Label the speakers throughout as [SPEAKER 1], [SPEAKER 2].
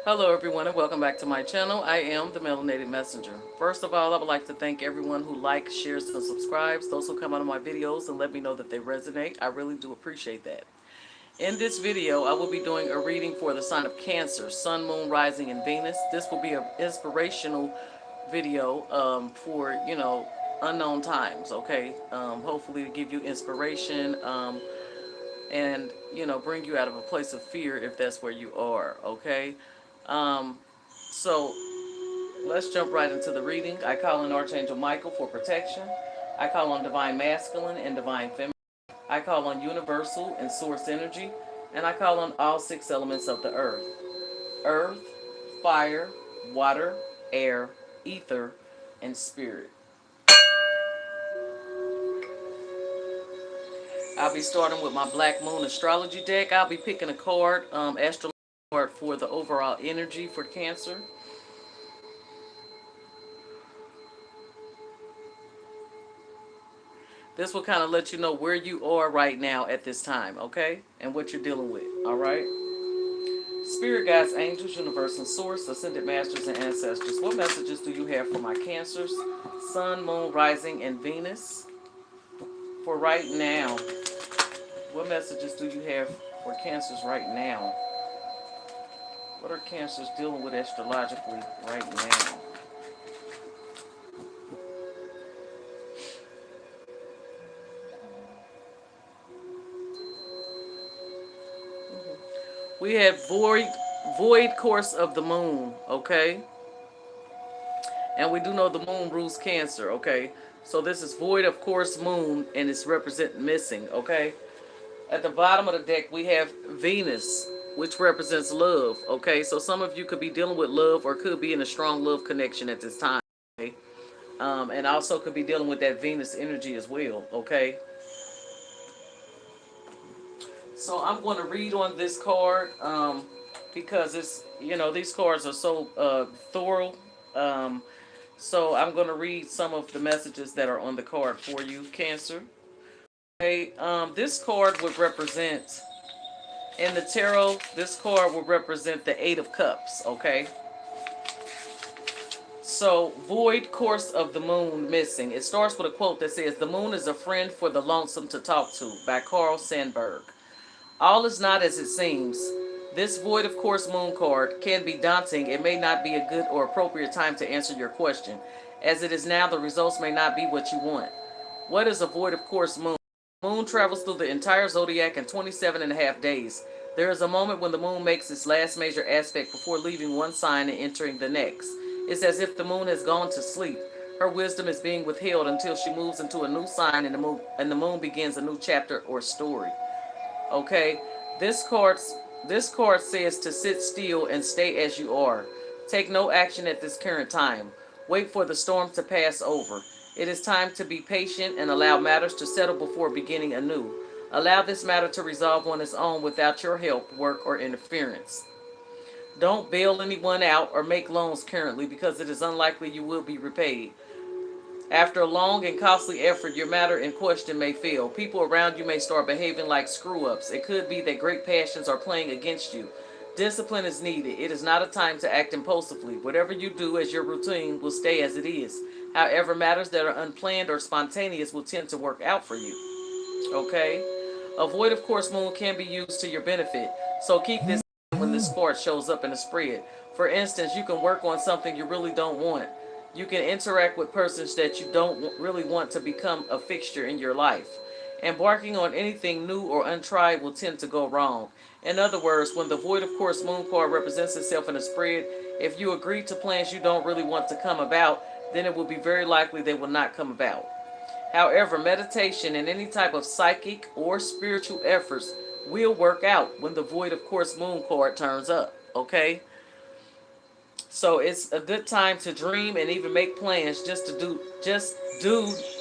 [SPEAKER 1] Hello everyone and welcome back to my channel. I am the Melanated Messenger. First of all, I would like to thank everyone who likes, shares, and subscribes. Those who come out of my videos and let me know that they resonate. I really do appreciate that. In this video, I will be doing a reading for the sign of Cancer, Sun, Moon, Rising, and Venus. This will be an inspirational video for, unknown times, okay? Hopefully to give you inspiration and, bring you out of a place of fear if that's where you are, okay? Um, so let's jump right into the reading. I call on Archangel Michael for protection. I call on Divine Masculine and Divine Feminine. I call on Universal and Source Energy. And I call on all six elements of the earth. Earth, fire, water, air, ether, and spirit. I'll be starting with my Black Moon Astrology deck. I'll be picking a card, astrology card for the overall energy for Cancer. This will kind of let you know where you are right now at this time, okay? And what you're dealing with, all right? Spirit guides, angels, universe, and source, ascended masters, and ancestors. What messages do you have for my Cancers, Sun, Moon, Rising, and Venus for right now? What messages do you have for Cancers right now? What are Cancers dealing with astrologically right now? We have void course of the moon, okay? And we do know the moon rules Cancer, okay? So this is void of course moon and it's represent missing, okay? At the bottom of the deck we have Venus, which represents love, okay? So some of you could be dealing with love or could be in a strong love connection at this time, okay? And also could be dealing with that Venus energy as well, okay? So I'm going to read on this card because it's, these cards are so thorough. So I'm going to read some of the messages that are on the card for you, Cancer. Okay, this card would represent, in the tarot, this card would represent the Eight of Cups, okay? So, void course of the moon missing. It starts with a quote that says, "The moon is a friend for the lonesome to talk to," by Carl Sandburg. All is not as it seems. This void of course moon card can be daunting. It may not be a good or appropriate time to answer your question. As it is now, the results may not be what you want. What is a void of course moon? The moon travels through the entire zodiac in 27 and a half days. There is a moment when the moon makes its last major aspect before leaving one sign and entering the next. It's as if the moon has gone to sleep. Her wisdom is being withheld until she moves into a new sign and the moon begins a new chapter or story. Okay, this card says to sit still and stay as you are. Take no action at this current time. Wait for the storm to pass over. It is time to be patient and allow matters to settle before beginning anew. Allow this matter to resolve on its own without your help, work, or interference. Don't bail anyone out or make loans currently because it is unlikely you will be repaid. After a long and costly effort, your matter in question may fail. People around you may start behaving like screw-ups. It could be that great passions are playing against you. Discipline is needed. It is not a time to act impulsively. Whatever you do as your routine will stay as it is. However, matters that are unplanned or spontaneous will tend to work out for you. Okay? A void of course moon can be used to your benefit. So keep this in mind when this card shows up in the spread. For instance, you can work on something you really don't want. You can interact with persons that you don't really want to become a fixture in your life. Embarking on anything new or untried will tend to go wrong. In other words, when the void of course moon card represents itself in a spread, if you agree to plans you don't really want to come about, then it will be very likely they will not come about. However, meditation and any type of psychic or spiritual efforts will work out when the void of course moon card turns up, okay? So it's a good time to dream and even make plans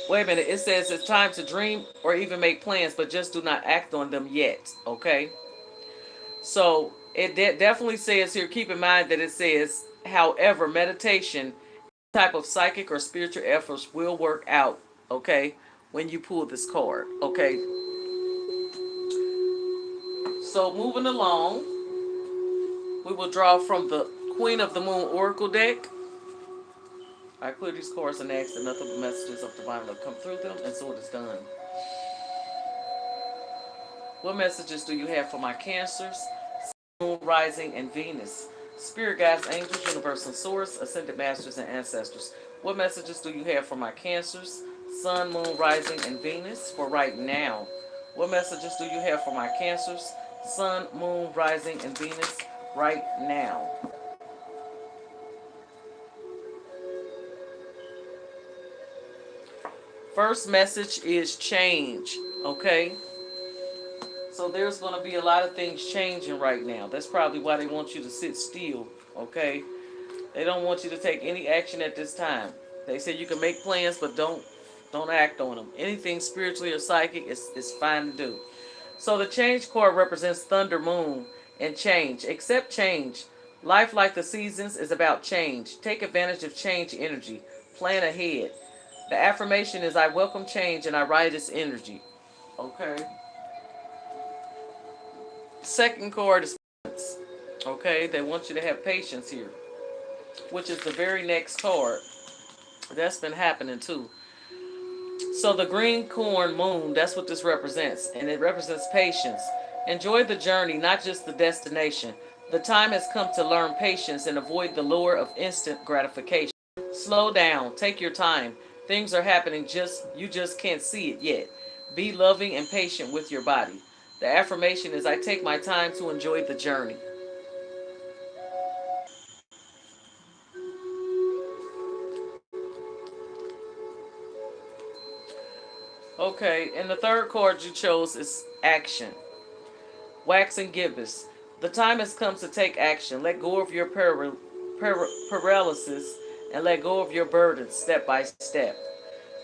[SPEAKER 1] wait a minute, it says it's time to dream or even make plans, but just do not act on them yet, okay? So it definitely says here, keep in mind that it says, however, meditation, type of psychic or spiritual efforts will work out, okay, when you pull this card, okay? So moving along, we will draw from the Queen of the Moon Oracle deck. I clear these cards and ask that nothing but messages of divine love come through them, and so it is done. What messages do you have for my Cancers, Moon, Rising, and Venus? Spirit guides, angels, universal source, ascended masters, and ancestors. What messages do you have for my Cancers, Sun, Moon, Rising, and Venus for right now? What messages do you have for my Cancers, Sun, Moon, Rising, and Venus right now? First message is change, okay? So there's going to be a lot of things changing right now. That's probably why they want you to sit still, okay? They don't want you to take any action at this time. They say you can make plans, but don't act on them. Anything spiritually or psychic is fine to do. So the change card represents thunder, moon, and change. Accept change. Life, like the seasons, is about change. Take advantage of change energy. Plan ahead. The affirmation is, I welcome change and I ride its energy. Okay. Second card is patience. Okay, they want you to have patience here, which is the very next card. That's been happening too. So the green corn moon, that's what this represents, and it represents patience. Enjoy the journey, not just the destination. The time has come to learn patience and avoid the lure of instant gratification. Slow down, take your time. Things are happening, just you just can't see it yet. Be loving and patient with your body. The affirmation is, I take my time to enjoy the journey. Okay, and the third card you chose is action. Wax and gibbous. The time has come to take action. Let go of your paralysis and let go of your burdens step by step.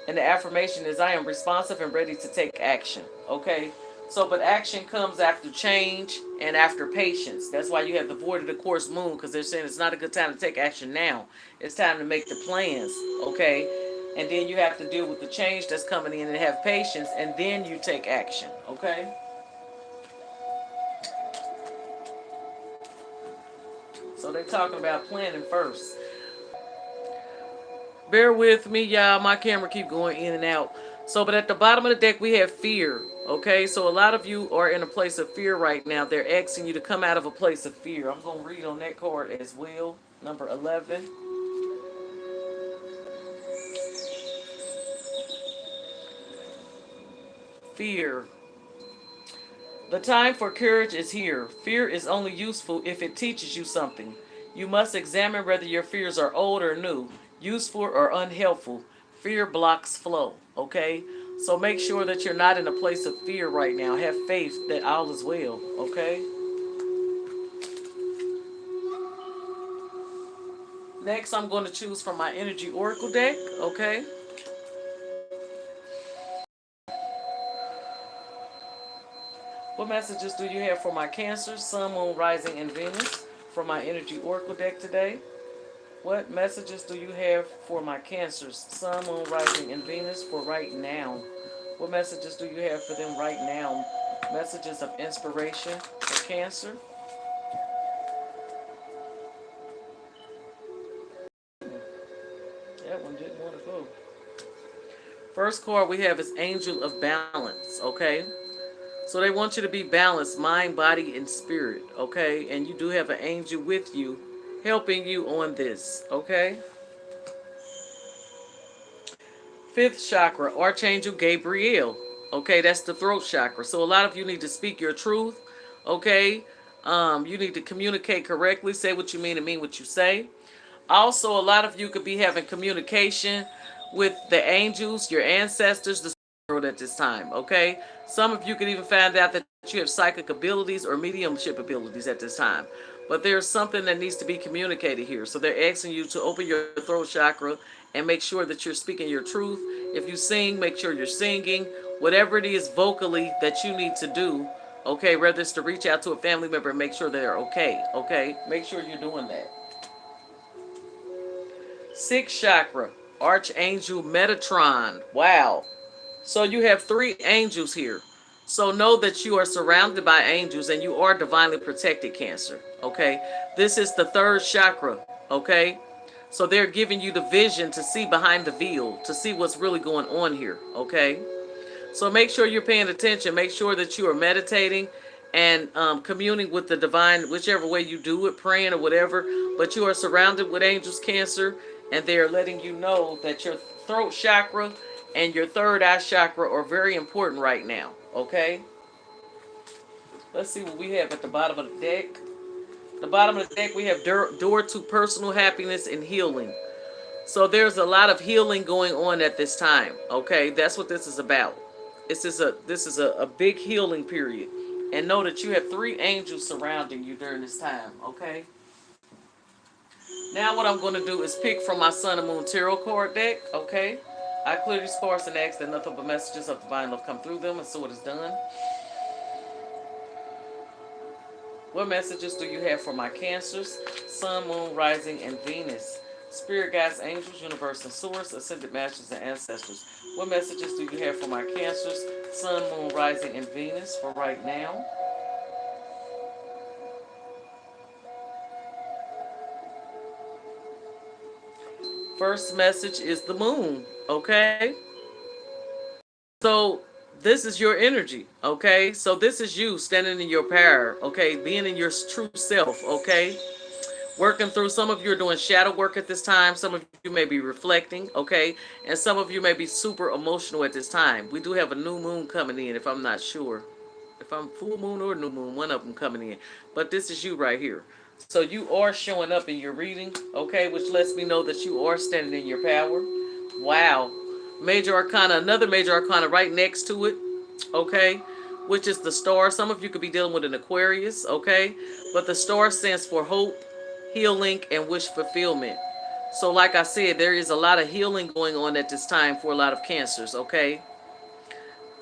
[SPEAKER 1] And the affirmation is, I am responsive and ready to take action. Okay? So, but action comes after change and after patience. That's why you have the void of the course moon, because they're saying it's not a good time to take action now. It's time to make the plans. Okay? And then you have to deal with the change that's coming in and have patience, and then you take action. Okay? So they're talking about planning first. Bear with me, y'all. My camera keep going in and out. So, but at the bottom of the deck, we have fear. Okay, so a lot of you are in a place of fear right now. They're asking you to come out of a place of fear. I'm going to read on that card as well. Number 11. Fear. The time for courage is here. Fear is only useful if it teaches you something. You must examine whether your fears are old or new, useful or unhelpful. Fear blocks flow, okay? So make sure that you're not in a place of fear right now. Have faith that all is well, okay? Next, I'm going to choose from my Energy Oracle deck, okay? What messages do you have for my Cancer, Sun, Moon, Rising, and Venus from my Energy Oracle deck today? What messages do you have for my Cancers, Sun, Moon, Rising, and Venus for right now? What messages do you have for them right now? Messages of inspiration for Cancer. That one didn't want to go. First card we have is Angel of Balance, okay? So they want you to be balanced, mind, body, and spirit, okay? And you do have an angel with you, helping you on this, okay? Fifth chakra, Archangel Gabriel. Okay, that's the throat chakra. So a lot of you need to speak your truth, okay? You need to communicate correctly, say what you mean and mean what you say. Also, a lot of you could be having communication with the angels, your ancestors, the world at this time, okay? Some of you could even find out that you have psychic abilities or mediumship abilities at this time. But there's something that needs to be communicated here. So they're asking you to open your throat chakra and make sure that you're speaking your truth. If you sing, make sure you're singing. Whatever it is vocally that you need to do, okay, whether it's to reach out to a family member and make sure they're okay, okay? Make sure you're doing that. Sixth chakra, Archangel Metatron. Wow. So you have three angels here. So know that you are surrounded by angels and you are divinely protected, Cancer. Okay? This is the third chakra. Okay? So they're giving you the vision to see behind the veil, to see what's really going on here. Okay? So make sure you're paying attention. Make sure that you are meditating and communing with the divine, whichever way you do it, praying or whatever. But you are surrounded with angels, Cancer, and they are letting you know that your throat chakra and your third eye chakra are very important right now. Okay? Let's see what we have at the bottom of the deck. The bottom of the deck, we have door to personal happiness and healing. So there's a lot of healing going on at this time. Okay, that's what this is about. This is a big healing period. And know that you have three angels surrounding you during this time. Okay. Now what I'm going to do is pick from my Sun and Moon Tarot card deck. Okay. I clear these cards and ask that nothing but messages of divine love come through them, and so it is done. What messages do you have for my Cancers, Sun, Moon, Rising, and Venus? Spirit guides, angels, universe, and source, ascended masters, and ancestors. What messages do you have for my Cancers, Sun, Moon, Rising, and Venus for right now? First message is the moon, okay? So this is your energy, okay? So this is you standing in your power, okay? Being in your true self, okay? Working through, some of you are doing shadow work at this time. Some of you may be reflecting, okay? And some of you may be super emotional at this time. We do have a new moon coming in, if I'm not sure. If I'm full moon or new moon, one of them coming in. But this is you right here. So you are showing up in your reading, okay? Which lets me know that you are standing in your power. Wow. Major Arcana, another Major Arcana right next to it, okay? Which is the star. Some of you could be dealing with an Aquarius, okay? But the star stands for hope, healing, and wish fulfillment. So like I said, there is a lot of healing going on at this time for a lot of Cancers, okay?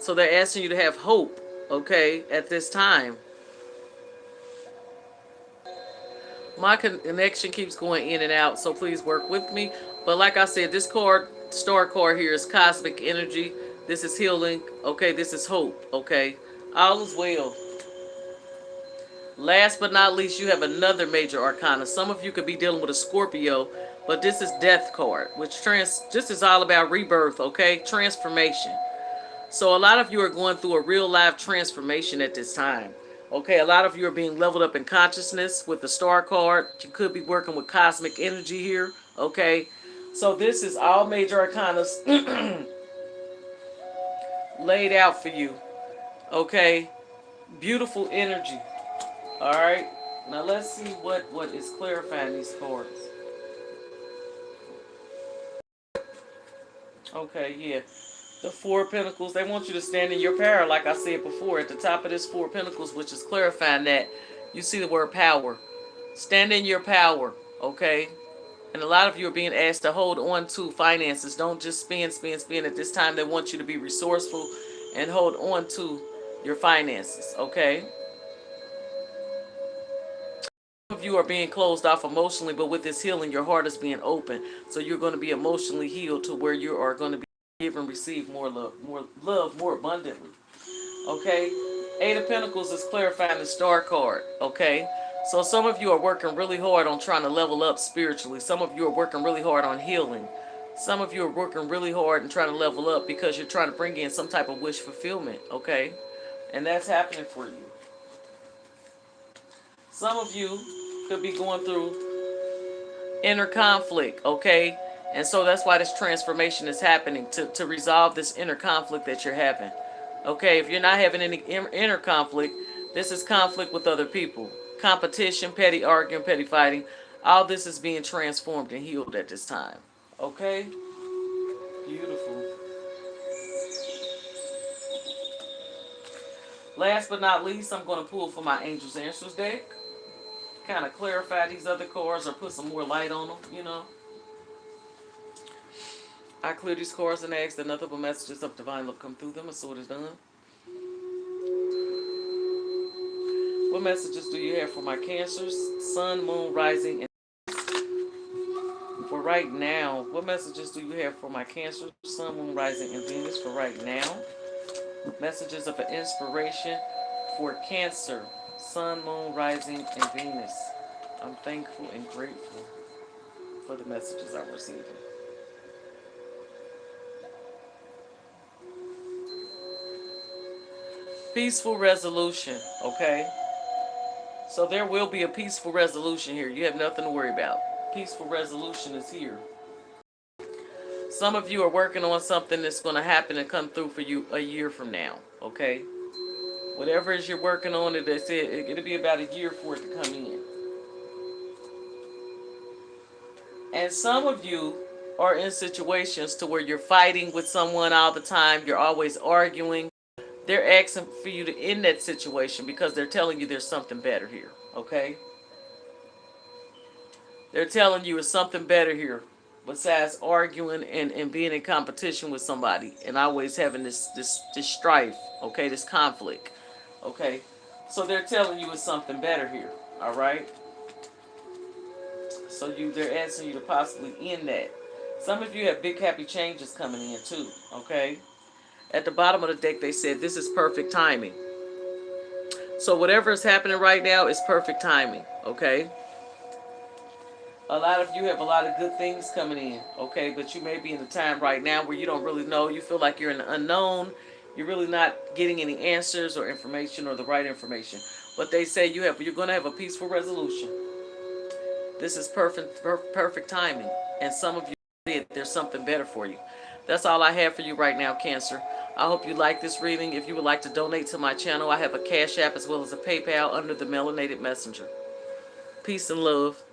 [SPEAKER 1] So they're asking you to have hope, okay, at this time. My connection keeps going in and out, so please work with me. But like I said, this card, star card here, is cosmic energy. This is healing, okay? This is hope, okay? All is well. Last but not least, you have another major arcana. Some of you could be dealing with a Scorpio, but this is death card, which this is all about rebirth, okay? Transformation. So a lot of you are going through a real life transformation at this time. Okay, a lot of you are being leveled up in consciousness with the star card. You could be working with cosmic energy here. Okay, so this is all major arcanas laid out for you. Okay, beautiful energy. All right, now let's see what is clarifying these cards. Okay, yeah. The Four of Pentacles, they want you to stand in your power, like I said before. At the top of this Four of Pentacles, which is clarifying that, you see the word power. Stand in your power, okay? And a lot of you are being asked to hold on to finances. Don't just spend, spend, spend. At this time, they want you to be resourceful and hold on to your finances, okay? Some of you are being closed off emotionally, but with this healing, your heart is being open. So you're going to be emotionally healed to where you are going to be give and receive more love, more abundantly. Okay? Eight of Pentacles is clarifying the star card. Okay? So some of you are working really hard on trying to level up spiritually. Some of you are working really hard on healing. Some of you are working really hard and trying to level up because you're trying to bring in some type of wish fulfillment. Okay? And that's happening for you. Some of you could be going through inner conflict, okay? And so that's why this transformation is happening, to resolve this inner conflict that you're having. Okay, if you're not having any inner conflict, this is conflict with other people. Competition, petty arguing, petty fighting. All this is being transformed and healed at this time. Okay? Beautiful. Last but not least, I'm going to pull for my Angels Answers deck. Kind of clarify these other cards or put some more light on them, you know. I clear these cards and ask that nothing but messages of divine love come through them, and so it is done. What messages do you have for my Cancers, Sun, Moon, Rising, and for right now? What messages do you have for my Cancer, Sun, Moon, Rising, and Venus for right now? Messages of an inspiration for Cancer, Sun, Moon, Rising, and Venus. I'm thankful and grateful for the messages I'm receiving. Peaceful resolution, okay? So there will be a peaceful resolution here. You have nothing to worry about. Peaceful resolution is here. Some of you are working on something that's going to happen and come through for you a year from now, okay? Whatever it is you're working on, it'll be about a year for it to come in. And some of you are in situations to where you're fighting with someone all the time. You're always arguing. They're asking for you to end that situation because they're telling you there's something better here, okay? They're telling you it's something better here besides arguing and being in competition with somebody and always having this strife, okay, this conflict, okay? So they're telling you it's something better here, all right? So they're asking you to possibly end that. Some of you have big happy changes coming in too, okay? At the bottom of the deck they said this is perfect timing. So whatever is happening right now is perfect timing, okay? A lot of you have a lot of good things coming in, okay? But you may be in a time right now where you don't really know. You feel like you're in the unknown. You're really not getting any answers or information or the right information. But they say you're going to have a peaceful resolution. This is perfect timing. And some of you, there's something better for you. That's all I have for you right now, Cancer. I hope you like this reading. If you would like to donate to my channel, I have a Cash App as well as a PayPal under the Melanated Messenger. Peace and love.